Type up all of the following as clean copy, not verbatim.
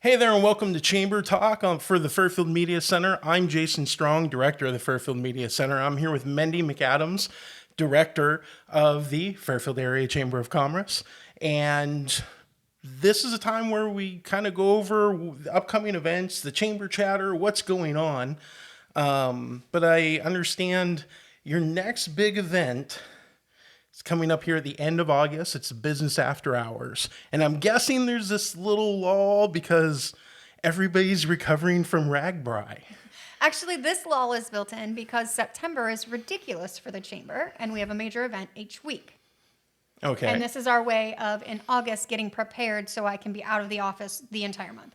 Hey there, and welcome to Chamber Talk for the Fairfield Media Center. I'm Jason Strong, director of the Fairfield Media Center. I'm here with Mendy McAdams, director of the Fairfield Area Chamber of Commerce. And this is a time where we kind of go over the upcoming events, the chamber chatter, what's going on. But I understand your next big event is coming up here at the end of August. It's Business After Hours. And I'm guessing there's this little lull because everybody's recovering from RAGBRAI. Actually, this lull is built in because September is ridiculous for the chamber, and we have a major event each week. Okay. And this is our way of, in August, getting prepared so I can be out of the office the entire month.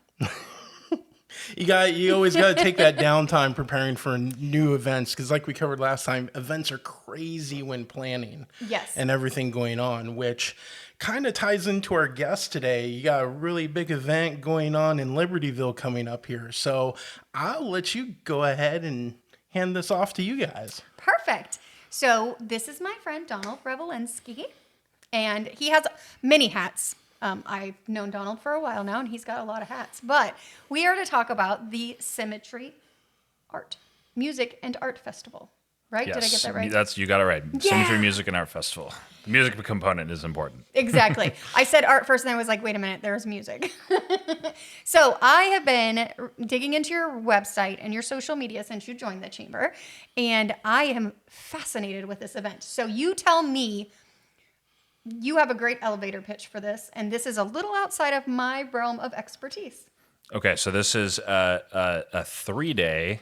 You always got to take that downtime preparing for new events because, like we covered last time, events are crazy when planning. Yes. And everything going on, which kind of ties into our guest today. You got a really big event going on in Libertyville coming up here, so I'll let you go ahead and hand this off to you guys. Perfect. So this is my friend Donald Revolonski, and he has many hats. I've known Donald for a while now, and he's got a lot of hats. But we are to talk about the Symmetry Music and Art Festival. Right? Yes, Did I get that right? You got it right. Yeah. Symmetry Music and Art Festival. The music component is important. Exactly. I said art first, and I was like, wait a minute, there's music. So I have been digging into your website and your social media since you joined the chamber, and I am fascinated with this event. So you tell me, you have a great elevator pitch for this, and this is a little outside of my realm of expertise. Okay, so this is a 3-day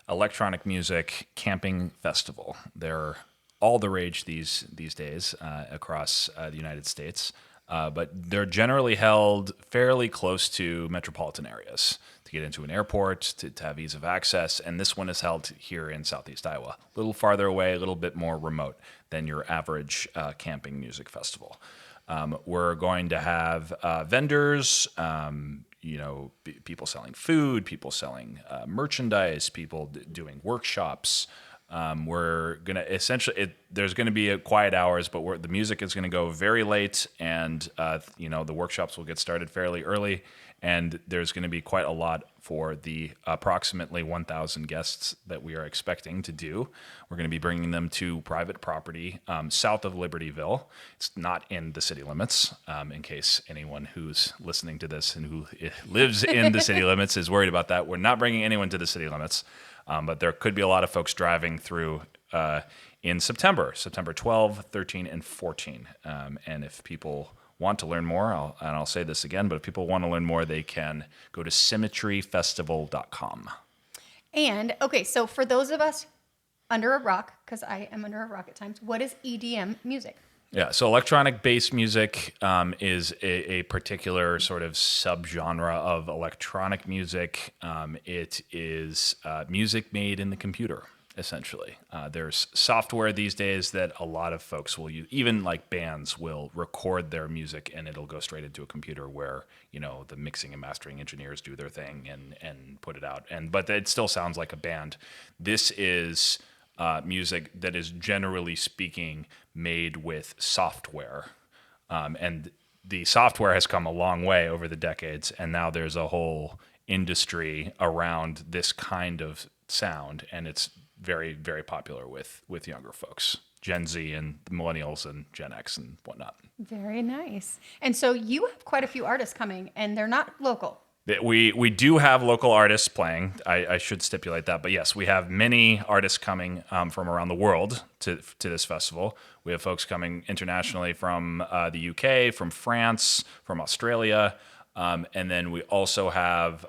electronic music camping festival. They're all the rage these days across the United States, but they're generally held fairly close to metropolitan areas to get into an airport, to have ease of access, and this one is held here in Southeast Iowa, a little farther away, a little bit more remote than your average camping music festival. We're going to have vendors, people selling food, people selling merchandise, people doing workshops. We're gonna there's gonna be quiet hours, but the music is gonna go very late, and the workshops will get started fairly early, and there's gonna be quite a lot for the approximately 1,000 guests that we are expecting to do. We're gonna be bringing them to private property south of Libertyville. It's not in the city limits, in case anyone who's listening to this and who lives in the city limits is worried about that. We're not bringing anyone to the city limits. But there could be a lot of folks driving through in September 12, 13, and 14. And if people want to learn more, I'll say this again, but if people want to learn more, they can go to symmetryfestival.com. And, okay, so for those of us under a rock, because I am under a rock at times, what is EDM music? Yeah, so electronic bass music is a particular sort of subgenre of electronic music. It is music made in the computer, essentially. There's software these days that a lot of folks will use. Even like bands will record their music and it'll go straight into a computer where, the mixing and mastering engineers do their thing and put it out. But it still sounds like a band. This is music that is generally speaking made with software. And the software has come a long way over the decades, and now there's a whole industry around this kind of sound, and it's very, very popular with younger folks, Gen Z and millennials and Gen X and whatnot. Very nice. And so you have quite a few artists coming, and they're not local. We do have local artists playing. I should stipulate that, but yes, we have many artists coming from around the world to this festival. We have folks coming internationally from the UK, from France, from Australia, and then we also have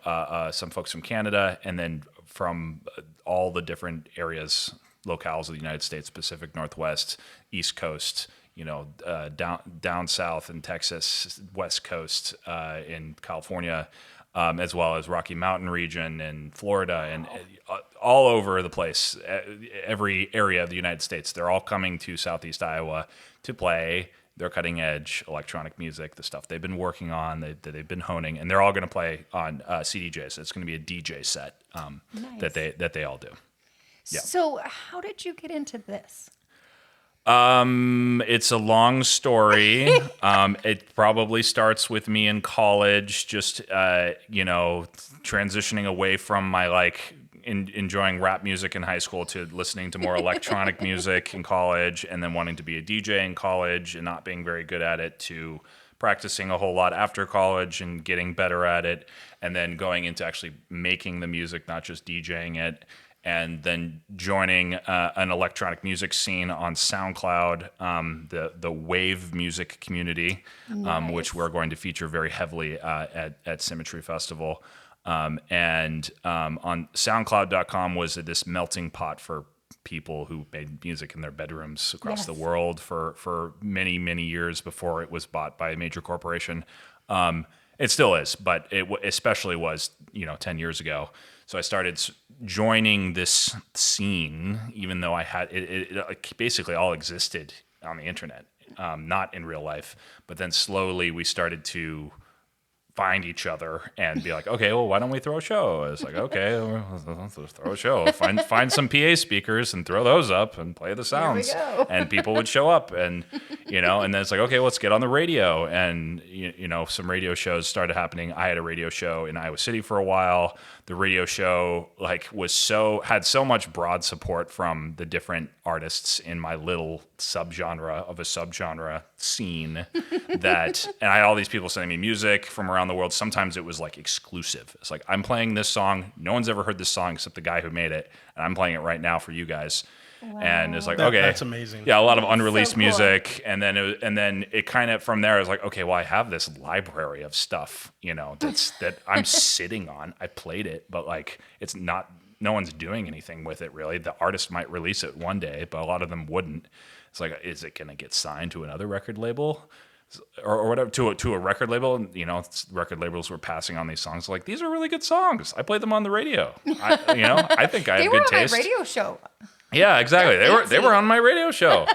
some folks from Canada, and then from all the different areas, locales of the United States: Pacific Northwest, East Coast, down south in Texas, West Coast in California. As well as Rocky Mountain region and Florida and all over the place, every area of the United States. They're all coming to Southeast Iowa to play their cutting edge electronic music, the stuff they've been working on, that they've been honing, and they're all going to play on CDJs. It's going to be a DJ set Nice. that they all do. Yeah. So how did you get into this? It's a long story. It probably starts with me in college, just transitioning away from my enjoying rap music in high school to listening to more electronic music in college, and then wanting to be a DJ in college and not being very good at it, to practicing a whole lot after college and getting better at it, and then going into actually making the music, not just DJing it. And then joining an electronic music scene on SoundCloud, the wave music community, which we're going to feature very heavily at Symmetry Festival. On SoundCloud.com was this melting pot for people who made music in their bedrooms across the world for many, many years before it was bought by a major corporation. It still is, but it especially was 10 years ago. So I started joining this scene, even though I had it basically all existed on the internet, not in real life. But then slowly we started to find each other and be like, okay, well, why don't we throw a show? It's like, okay, let's throw a show. Find some PA speakers and throw those up and play the sounds. And people would show up, and and then it's like, okay, let's get on the radio. And some radio shows started happening. I had a radio show in Iowa City for a while. The radio show had so much broad support from the different artists in my little subgenre of a subgenre scene and I had all these people sending me music from around the world. Sometimes it was exclusive. It's like, I'm playing this song. No one's ever heard this song except the guy who made it, and I'm playing it right now for you guys. Wow. And it's like, okay, that's amazing. Yeah, a lot of unreleased music, and then it kind of from there I was like, okay, well, I have this library of stuff, that I'm sitting on. I played it, but it's not. No one's doing anything with it really. The artist might release it one day, but a lot of them wouldn't. It's like, is it going to get signed to another record label? Or whatever, to a record label? Record labels were passing on these songs like, these are really good songs. I played them on the radio. I think I have good taste. They were on my radio show. Yeah, exactly. They were on my radio show.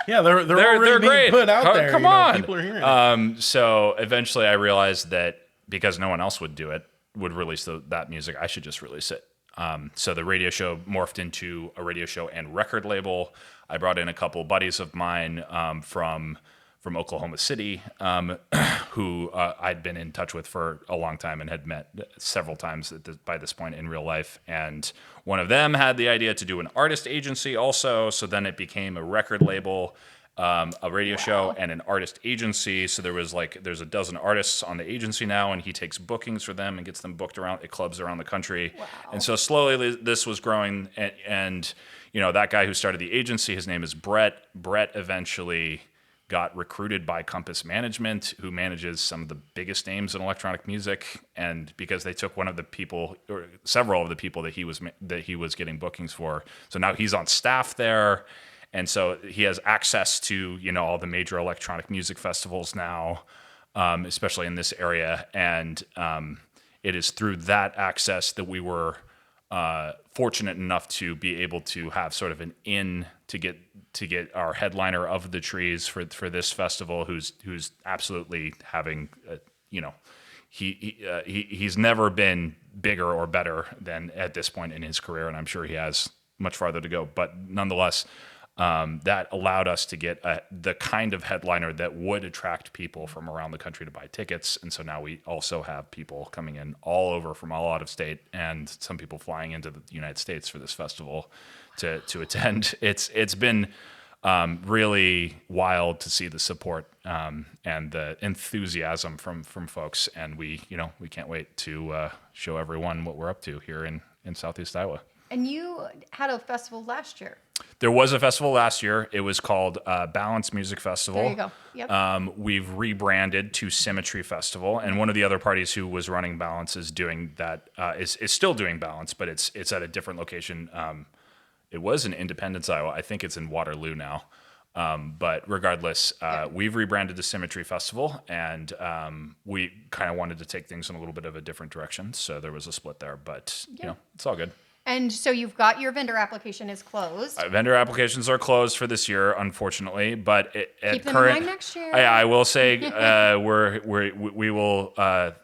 Yeah, they're already being great. put out there. Come on. People are hearing it. So eventually I realized that because no one else would release that music, I should just release it. So the radio show morphed into a radio show and record label. I brought in a couple buddies of mine from Oklahoma City, who I'd been in touch with for a long time and had met several times by this point in real life. And one of them had the idea to do an artist agency also. So then it became a record label, a radio show, and an artist agency. So there's a dozen artists on the agency now, and he takes bookings for them and gets them booked at clubs around the country. Wow. And so slowly this was growing, and that guy who started the agency, his name is Brett. Brett eventually got recruited by Compass Management, who manages some of the biggest names in electronic music, and because they took one of the people, or several of the people that he was getting bookings for, so now he's on staff there, and so he has access to all the major electronic music festivals now, especially in this area, and it is through that access that we were fortunate enough to be able to have sort of an in to get our headliner of the trees for this festival, who's absolutely having he's never been bigger or better than at this point in his career, and I'm sure he has much farther to go, but nonetheless, that allowed us to get the kind of headliner that would attract people from around the country to buy tickets. And so now we also have people coming in all over from all out of state, and some people flying into the United States for this festival to attend. It's been really wild to see the support and the enthusiasm from folks, and we can't wait to show everyone what we're up to here in Southeast Iowa. And you had a festival last year. There was a festival last year. It was called Balance Music Festival. There you go. Yep. We've rebranded to Symmetry Festival, and one of the other parties who was running Balance is doing that. Is still doing Balance, but it's at a different location. It was in Independence, Iowa. I think it's in Waterloo now. But regardless, we've rebranded to Symmetry Festival, and we kind of wanted to take things in a little bit of a different direction. So there was a split there, but it's all good. And so you've got your vendor application is closed. Vendor applications are closed for this year, unfortunately. But keep them in mind next year. I will say we will.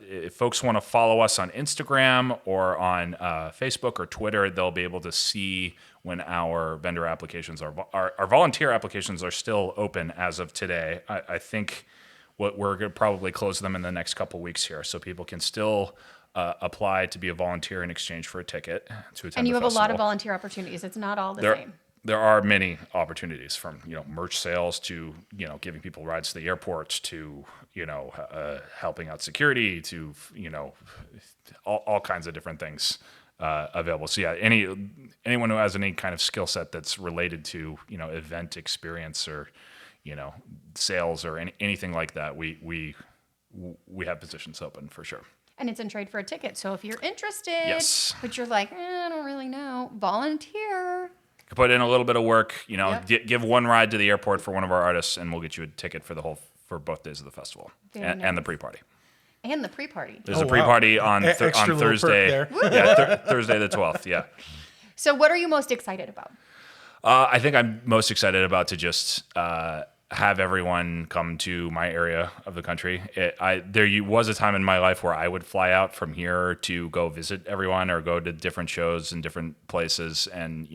If folks want to follow us on Instagram or on Facebook or Twitter, they'll be able to see when our vendor applications our volunteer applications are still open as of today. I think what we're going to probably close them in the next couple weeks here, so people can still apply to be a volunteer in exchange for a ticket to attend. And you the have a lot of festival. volunteer opportunities. It's not all the There, same. there are many opportunities, from merch sales to giving people rides to the airport to helping out security to all kinds of different things available. So yeah, anyone who has any kind of skill set that's related to event experience or sales or anything like that, we have positions open for sure. And it's in trade for a ticket. So if you're interested, Yes. but you're like, I don't really know, volunteer. Put in a little bit of work, Yep. give one ride to the airport for one of our artists, and we'll get you a ticket for both days of the festival Very and the nice. pre-party. And the pre-party. There's Oh, a wow. pre-party on Extra on little perk Thursday. there. Yeah, Thursday the 12th. Yeah. So what are you most excited about? I think I'm most excited about to just have everyone come to my area of the country. There was a time in my life where I would fly out from here to go visit everyone or go to different shows in different places. And,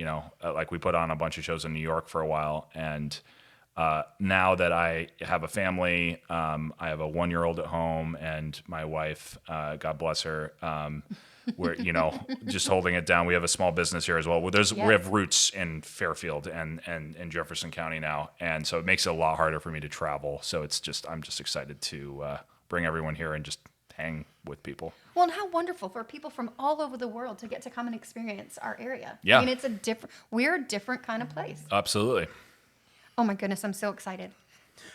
like we put on a bunch of shows in New York for a while. And now that I have a family, I have a 1-year-old at home, and my wife, God bless her, we're just holding it down. We have a small business here as well. We have roots in Fairfield and in Jefferson County now, and so it makes it a lot harder for me to travel. So I'm just excited to bring everyone here and just hang with people. Well, and how wonderful for people from all over the world to get to come and experience our area. Yeah. I mean, we're a different kind of place. Absolutely. Oh my goodness, I'm so excited.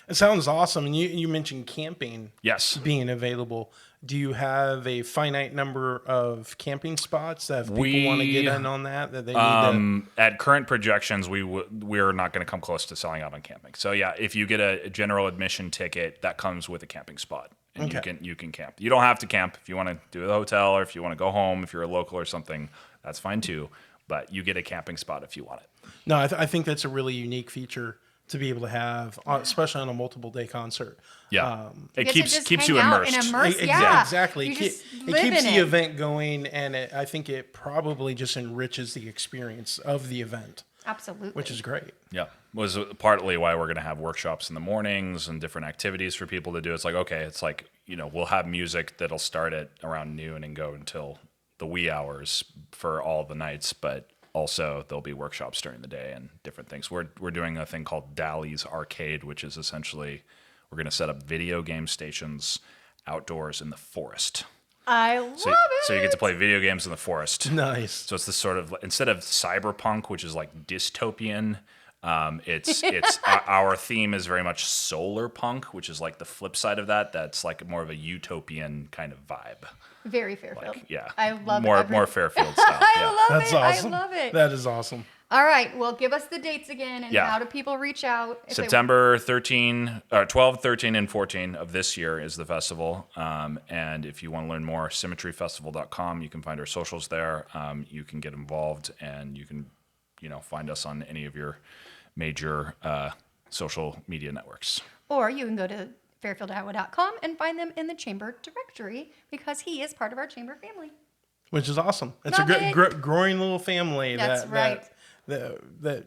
It sounds awesome. And you mentioned camping Yes. being available. Do you have a finite number of camping spots that if people want to get in on that they need to? At current projections, we're not going to come close to selling out on camping. So yeah, if you get a general admission ticket, that comes with a camping spot, and you can camp. You don't have to camp if you want to do the hotel, or if you want to go home. If you're a local or something, that's fine too. But you get a camping spot if you want it. No, I think that's a really unique feature to be able to have, especially on a multiple day concert. Yeah, it get to just keeps hang you out immersed. and immerse. E- Yeah, exactly. You It just it live keeps in the it. event going, and I think it probably just enriches the experience of the event, Absolutely. which is great. Yeah, was partly why we're going to have workshops in the mornings and different activities for people to do. It's like we'll have music that'll start at around noon and go until the wee hours for all the nights, but also there'll be workshops during the day and different things. We're doing a thing called Dally's Arcade, which is essentially we're going to set up video game stations outdoors in the forest. I love it. So you get to play video games in the forest. Nice. So it's this sort of, instead of cyberpunk, which is like dystopian, it's our theme is very much solar punk, which is like the flip side of that. That's like more of a utopian kind of vibe. Very Fairfield. Yeah, I love more it. more Fairfield style. I Yeah. love That's it. awesome. I love it. That is awesome. All right. Well, give us the dates again, and Yeah. how do people reach out? If they- September 12, 13, and 14 of this year is the festival. And if you want to learn more, symmetryfestival.com. You can find our socials there. You can get involved, and you can, find us on any of your major social media networks. Or you can go to fairfieldiowa.com and find them in the chamber directory, because he is part of our chamber family. Which is awesome. It's Love a it. growing little family That's right. that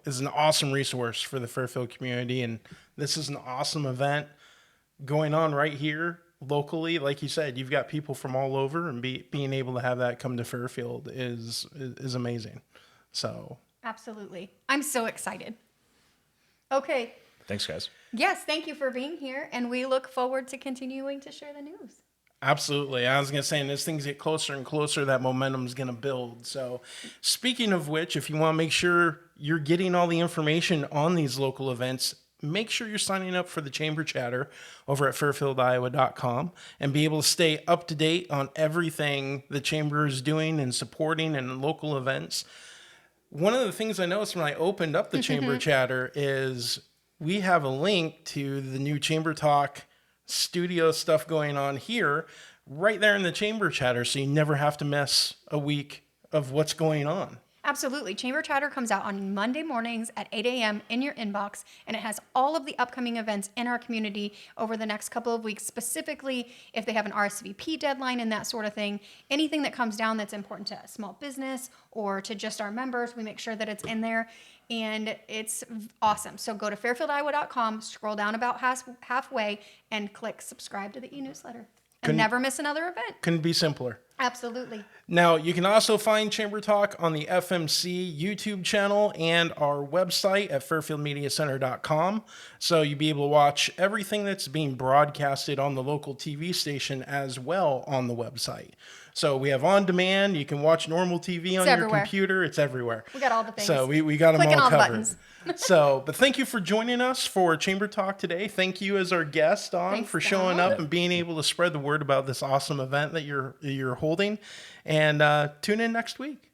is an awesome resource for the Fairfield community, and this is an awesome event going on right here locally. Like you said, you've got people from all over, and being able to have that come to Fairfield is amazing. So Absolutely. I'm so excited. Okay. Thanks, guys. Yes, thank you for being here, and we look forward to continuing to share the news. absolutely. I was going to say, and as things get closer and closer, that momentum is going to build. So speaking of which, if you want to make sure you're getting all the information on these local events, make sure you're signing up for the Chamber Chatter over at fairfieldiowa.com and be able to stay up to date on everything the Chamber is doing and supporting and local events. One of the things I noticed when I opened up the Chamber Chatter is we have a link to the new Chamber Talk studio stuff going on here right there in the Chamber Chatter, so you never have to miss a week of what's going on. Absolutely. Chamber Chatter comes out on Monday mornings at 8 a.m. in your inbox, and it has all of the upcoming events in our community over the next couple of weeks, specifically if they have an RSVP deadline and that sort of thing. Anything that comes down that's important to a small business or to just our members, we make sure that it's in there, and it's awesome. So go to fairfieldiowa.com, scroll down about halfway, and click subscribe to the e-newsletter. And never miss another event. Couldn't be simpler. Absolutely. Now, you can also find Chamber Talk on the FMC YouTube channel and our website at fairfieldmediacenter.com. So you'll be able to watch everything that's being broadcasted on the local TV station as well on the website. So we have on demand. You can watch normal TV on your everywhere. computer. It's everywhere. We got all the things. So we got them Clicking all all the covered. buttons. But thank you for joining us for Chamber Talk today. Thank you as our guest, Dawn, Thanks, for showing Dawn. up and being able to spread the word about this awesome event that you're holding. And tune in next week.